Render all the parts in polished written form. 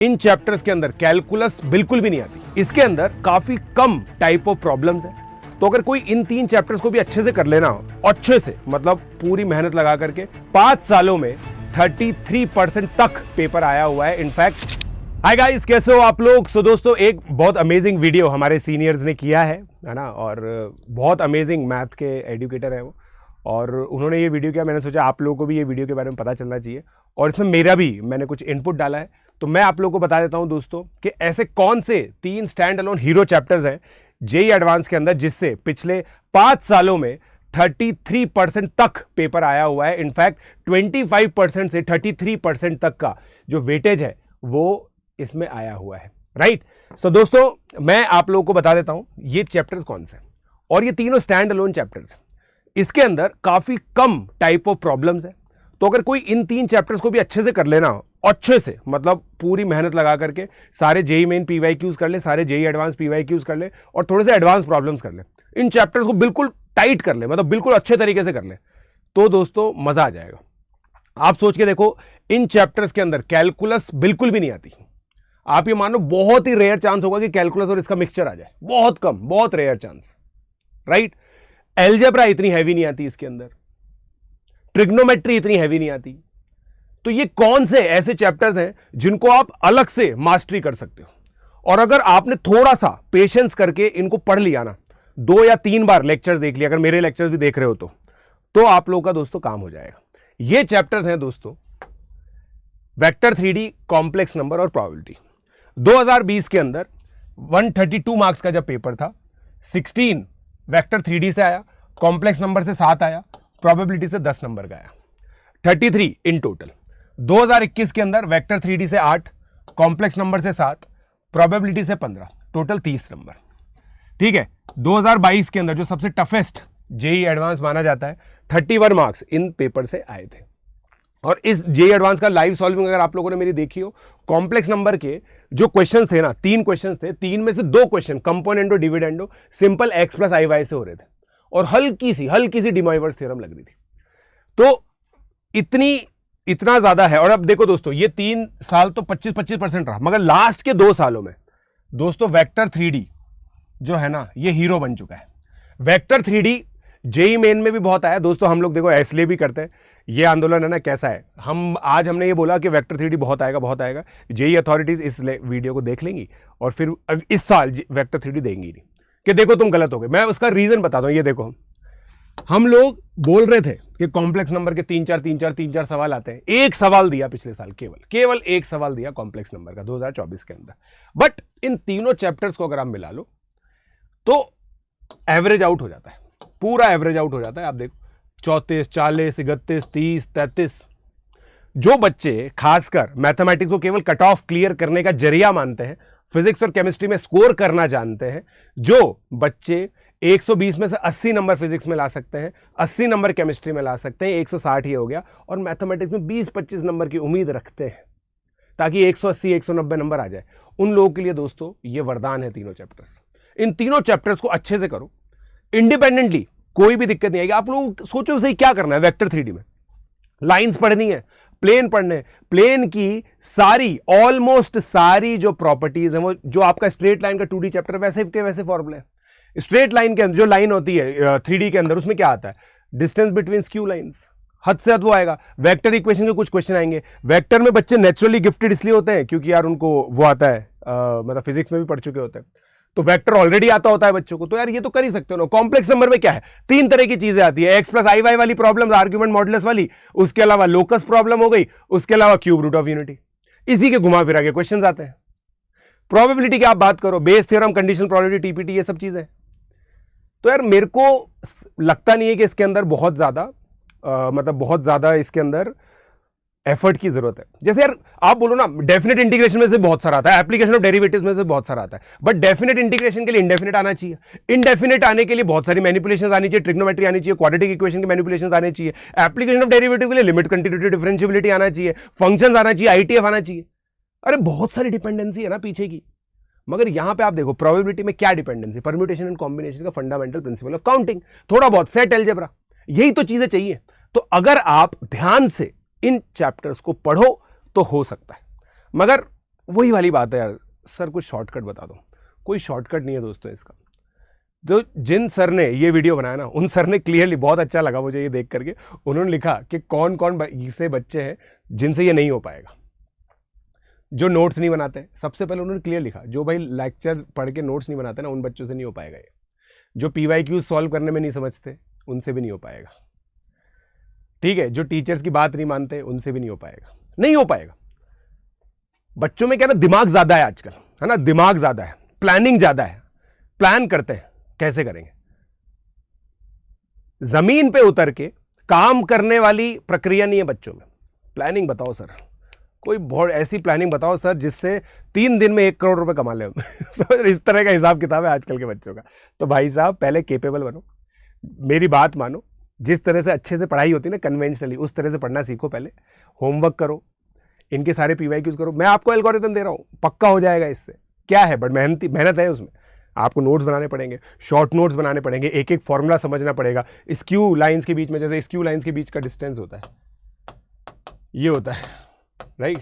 इन chapters के अंदर calculus बिल्कुल भी नहीं आती। इसके अंदर काफी कम टाइप ऑफ प्रॉब्लम्स है। तो अगर कोई इन 3 चैप्टर्स को भी अच्छे से कर लेना हो, अच्छे से मतलब पूरी मेहनत लगा करके, 5 सालों में 33% तक पेपर आया हुआ है। इनफैक्ट हाय गाइस, कैसे हो आप लोग। सो दोस्तों, एक बहुत अमेजिंग वीडियो हमारे सीनियर्स ने किया है ना, और बहुत अमेजिंग मैथ के एजुकेटर है वो, और उन्होंने ये वीडियो किया। मैंने सोचा आप लोगों को भी ये वीडियो के बारे में पता चलना चाहिए, और इसमें मेरा भी मैंने कुछ इनपुट डाला है। तो मैं आप लोगों को बता देता हूं दोस्तों कि ऐसे कौन से 3 स्टैंड अलोन हीरो चैप्टर्स हैं जेईई एडवांस के अंदर जिससे पिछले 5 सालों में 33% तक पेपर आया हुआ है। इनफैक्ट 25% से 33% तक का जो वेटेज है वो इसमें आया हुआ है, राइट। सो दोस्तों, मैं आप लोगों को बता देता हूं ये चैप्टर्स कौन से हैं, और ये तीनों स्टैंड अलोन चैप्टर्स हैं। इसके अंदर काफी कम टाइप ऑफ प्रॉब्लम्स है। तो अगर कोई इन 3 चैप्टर्स को भी अच्छे से कर लेना हो, अच्छे से मतलब पूरी मेहनत लगा करके, सारे जेईई मेन पीवाईक्यूज कर ले, सारे जेईई एडवांस पीवाईक्यूज कर ले, और थोड़े से एडवांस प्रॉब्लम्स कर ले, इन चैप्टर्स को बिल्कुल टाइट कर ले, मतलब बिल्कुल अच्छे तरीके से कर ले, तो दोस्तों मजा आ जाएगा। आप सोच के देखो, इन चैप्टर्स के अंदर कैलकुलस बिल्कुल भी नहीं आती। आप ये मानो बहुत ही रेयर चांस होगा कि कैलकुलस और इसका मिक्सचर आ जाए, बहुत कम, बहुत रेयर चांस, राइट। एलजेब्रा इतनी हैवी नहीं आती इसके अंदर, ट्रिग्नोमेट्री इतनी हैवी नहीं आती। तो ये कौन से ऐसे चैप्टर्स हैं जिनको आप अलग से मास्टरी कर सकते हो, और अगर आपने थोड़ा सा पेशेंस करके इनको पढ़ लिया ना, 2 या 3 बार लेक्चर्स देख लिया, अगर मेरे लेक्चर्स भी देख रहे हो तो आप लोगों का दोस्तों काम हो जाएगा। ये चैप्टर्स हैं दोस्तों, वेक्टर 3D, कॉम्प्लेक्स नंबर और प्रोबेबिलिटी। 2020 के अंदर 132 मार्क्स का जब पेपर था, 16 वेक्टर 3D से आया, कॉम्प्लेक्स नंबर से 7 आया, प्रोबेबिलिटी से 10 नंबर का आया, 33 इन टोटल। 2021 के अंदर वेक्टर 3D से 8, कॉम्प्लेक्स नंबर से 7, प्रोबेबिलिटी से 15, टोटल 30 नंबर, ठीक है। 2022 के अंदर जो सबसे टफेस्ट जेईई एडवांस माना जाता है, 31 मार्क्स इन पेपर से आए थे। और इस जेईई एडवांस का लाइव सॉल्विंग अगर आप लोगों ने मेरी देखी हो, कॉम्प्लेक्स नंबर के जो क्वेश्चंस थे ना, 3 क्वेश्चंस थे, 3 में से 2 question componendo dividendo simple x plus i y से हो रहे थे, और हल्की सी डी मोइवर्स थ्योरम लग रही थी। तो इतना ज्यादा है। और अब देखो दोस्तों, ये 3 साल तो 25% रहा, मगर लास्ट के 2 सालों में दोस्तों वेक्टर 3D जो है ना, ये हीरो बन चुका है। वेक्टर 3D जेईई मेन में भी बहुत आया दोस्तों। हम लोग देखो इसलिए भी करते हैं, ये आंदोलन है ना, कैसा है, हमने ये बोला कि वेक्टर 3D बहुत आएगा। जेईई अथॉरिटीज इस वीडियो को देख लेंगी और फिर इस साल वेक्टर 3D देंगी नहीं, कि देखो तुम गलत हो गए। मैं उसका रीजन बताता हूं। ये देखो, हम लोग बोल रहे थे कि कॉम्प्लेक्स नंबर के 3-4 सवाल आते हैं। एक सवाल दिया पिछले साल, केवल एक सवाल दिया कॉम्प्लेक्स नंबर का 2024 के अंदर। बट इन तीनों चैप्टर्स को अगर आप मिला लो तो एवरेज आउट हो जाता है, पूरा एवरेज आउट हो जाता है। आप देखो 34, 40, 31, 30, 33। जो बच्चे खासकर मैथमेटिक्स को केवल कट ऑफ क्लियर करने का जरिया मानते हैं, फिजिक्स और केमिस्ट्री में स्कोर करना जानते हैं, जो बच्चे 120 में से 80 नंबर फिजिक्स में ला सकते हैं, 80 नंबर केमिस्ट्री में ला सकते हैं, 160 ही हो गया, और मैथमेटिक्स में 20-25 नंबर की उम्मीद रखते हैं ताकि 180, 190 नंबर आ जाए, उन लोगों के लिए दोस्तों ये वरदान है तीनों चैप्टर्स। इन तीनों चैप्टर्स को अच्छे से करो इंडिपेंडेंटली, कोई भी दिक्कत नहीं आएगी। आप लोग सोचो सही क्या करना है। वेक्टर 3D में लाइंस पढ़नी है, प्लेन पढ़ने, प्लेन की सारी, ऑलमोस्ट सारी जो प्रॉपर्टीज है, वो जो आपका स्ट्रेट लाइन का 2D चैप्टर वैसे के वैसे फॉर्मूले हैं। स्ट्रेट लाइन के अंदर जो लाइन होती है 3D के अंदर, उसमें क्या आता है, डिस्टेंस बिटवीन स्क्यू लाइंस, हद से हद वो आएगा। वेक्टर इक्वेशन के कुछ क्वेश्चन आएंगे। वेक्टर में बच्चे नेचुरली गिफ्टेड इसलिए होते हैं क्योंकि यार उनको वो आता है, मतलब फिजिक्स में भी पढ़ चुके होते हैं, तो वेक्टर ऑलरेडी आता होता है बच्चों को, तो यार ये तो कर ही सकते हो ना। कॉम्प्लेक्स नंबर में क्या है, 3 तरह की चीजें आती है, एक्स प्लस आई वाई वाली प्रॉब्लम, आर्ग्यूमेंट मॉडुलस वाली, उसके अलावा लोकस प्रॉब्लम हो गई, उसके अलावा क्यूब रूट ऑफ यूनिटी, इसी के घुमा फिरा के क्वेश्चन आते हैं। प्रोबेबिलिटी की आप बात करो, Bayes theorem, conditional probability, TPT, ये सब चीजें। तो यार मेरे को लगता नहीं है कि इसके अंदर बहुत ज्यादा इसके अंदर एफर्ट की जरूरत है। जैसे यार आप बोलो ना, डेफिनेट इंटीग्रेशन में से बहुत सारा आता है, एप्लीकेशन ऑफ डेरिवेटिव्स में से बहुत सारा आता है, बट डेफिनेट इंटीग्रेशन के लिए इंडेफिनेट आना चाहिए। इंडेफिनेट आने के लिए बहुत सारी मैनिपुलेशंस आनी चाहिए, ट्रिग्नोमेट्री आनी चाहिए, क्वाड्रेटिक इक्वेशन की मैनिपुलेशंस आनी चाहिए, एप्लीकेशन ऑफ डेरिवेटिव के लिए लिमिट, कंटिन्यूटी, डिफरेंशियबिलिटी आना चाहिए, फंक्शंस आना चाहिए, आईटीएफ आना चाहिए। अरे बहुत सारी डिपेंडेंसी है ना पीछे की। मगर यहां पे आप देखो प्रोबेबिलिटी में क्या डिपेंडेंसी, परम्यूटेशन एंड कॉम्बिनेशन का फंडामेंटल प्रिंसिपल ऑफ काउंटिंग, थोड़ा बहुत सेट अलजेब्रा, यही तो चीजें चाहिए। तो अगर आप ध्यान से इन चैप्टर्स को पढ़ो तो हो सकता है, मगर वही वाली बात है यार, सर कुछ शॉर्टकट बता दो। कोई शॉर्टकट नहीं है दोस्तों इसका। जो जिन सर ने ये वीडियो बनाया ना, उन सर ने क्लियरली, बहुत अच्छा लगा मुझे ये देख करके, उन्होंने लिखा कि कौन कौन ऐसे बच्चे हैं जिनसे ये नहीं हो पाएगा। जो नोट्स नहीं बनाते, सबसे पहले उन्होंने क्लियर लिखा, जो भाई लेक्चर पढ़ के नोट्स नहीं बनाते ना, उन बच्चों से नहीं हो पाएगा ये। जो PYQ सॉल्व करने में नहीं समझते, उनसे भी नहीं हो पाएगा। ठीक है, जो टीचर्स की बात नहीं मानते, उनसे भी नहीं हो पाएगा, नहीं हो पाएगा। बच्चों में क्या ना, दिमाग ज्यादा है आजकल, है ना, दिमाग ज्यादा है, प्लानिंग ज्यादा है, प्लान करते हैं कैसे करेंगे। जमीन पे उतर के काम करने वाली प्रक्रिया नहीं है बच्चों में। प्लानिंग बताओ सर, कोई बहुत ऐसी प्लानिंग बताओ सर जिससे 3 दिन में 1 करोड़ रुपए कमा ले। इस तरह का हिसाब किताब है आजकल के बच्चों का। तो भाई साहब पहले केपेबल बनो, मेरी बात मानो, जिस तरह से अच्छे से पढ़ाई होती है ना कन्वेंशनली, उस तरह से पढ़ना सीखो। पहले होमवर्क करो, इनके सारे PYQs करो। मैं आपको एल्गोरिथम दे रहा हूँ, पक्का हो जाएगा इससे। क्या है, बट मेहनत है उसमें। आपको नोट्स बनाने पड़ेंगे, शॉर्ट नोट्स बनाने पड़ेंगे, एक एक फॉर्मूला समझना पड़ेगा। स्क्यू लाइंस के बीच में, जैसे स्क्यू लाइंस के बीच का डिस्टेंस होता है, ये होता है, राइट।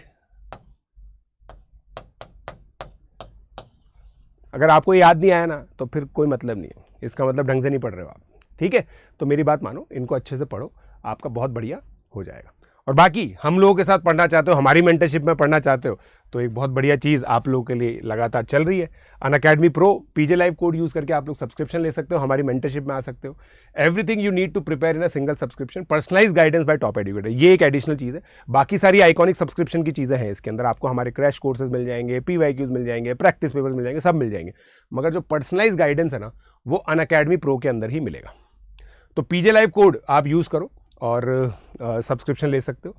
अगर आपको याद नहीं आया ना, तो फिर कोई मतलब नहीं है, इसका मतलब ढंग से नहीं पढ़ रहे हो आप। ठीक है, तो मेरी बात मानो, इनको अच्छे से पढ़ो, आपका बहुत बढ़िया हो जाएगा। और बाकी हम लोगों के साथ पढ़ना चाहते हो, हमारी मेंटरशिप में पढ़ना चाहते हो, तो एक बहुत बढ़िया चीज़ आप लोगों के लिए लगातार चल रही है, Unacademy pro. PJ live code use करके आप लोग सब्सक्रिप्शन ले सकते हो, हमारी मेंटरशिप में आ सकते हो। Everything you need to prepare in a single subscription, personalise guidance by top educator, ये एक एडिशनल चीज़ है। बाकी सारी आइकॉनिक सब्सक्रिप्शन की चीज़ें हैं इसके अंदर, आपको हमारे क्रैश कोर्सेज मिल जाएंगे, PYQs मिल जाएंगे, प्रैक्टिस पेपर्स मिल जाएंगे, सब मिल जाएंगे। मगर जो पर्सनलाइज गाइडेंस है ना, वो अनअकैडमी प्रो के अंदर ही मिलेगा। तो PJ लाइव कोड आप यूज़ करो और सब्सक्रिप्शन ले सकते हो।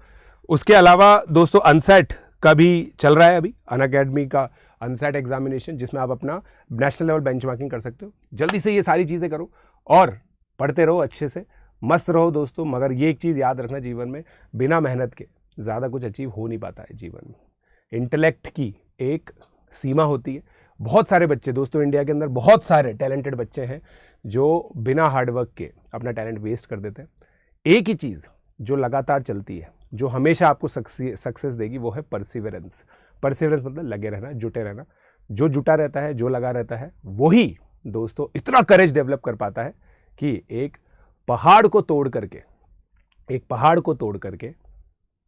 उसके अलावा दोस्तों अनसेट का भी चल रहा है अभी, अनअकैडमी का अनसेट एग्जामिनेशन, जिसमें आप अपना नेशनल लेवल बेंचमार्किंग कर सकते हो। जल्दी से ये सारी चीज़ें करो और पढ़ते रहो, अच्छे से मस्त रहो दोस्तों। मगर ये एक चीज़ याद रखना, जीवन में बिना मेहनत के ज़्यादा कुछ अचीव हो नहीं पाता है जीवन में। इंटेलेक्ट की एक सीमा होती है। बहुत सारे बच्चे दोस्तों इंडिया के अंदर, बहुत सारे टैलेंटेड बच्चे हैं जो बिना हार्डवर्क के अपना टैलेंट वेस्ट कर देते हैं। एक ही चीज़ जो लगातार चलती है, जो हमेशा आपको सक्सेस देगी, वो है परसिवरेंस। परसिवरेंस मतलब लगे रहना, जुटे रहना। जो जुटा रहता है, जो लगा रहता है, वही दोस्तों इतना करेज डेवलप कर पाता है कि एक पहाड़ को तोड़ करके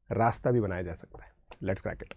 रास्ता भी बनाया जा सकता है। Let's crack it.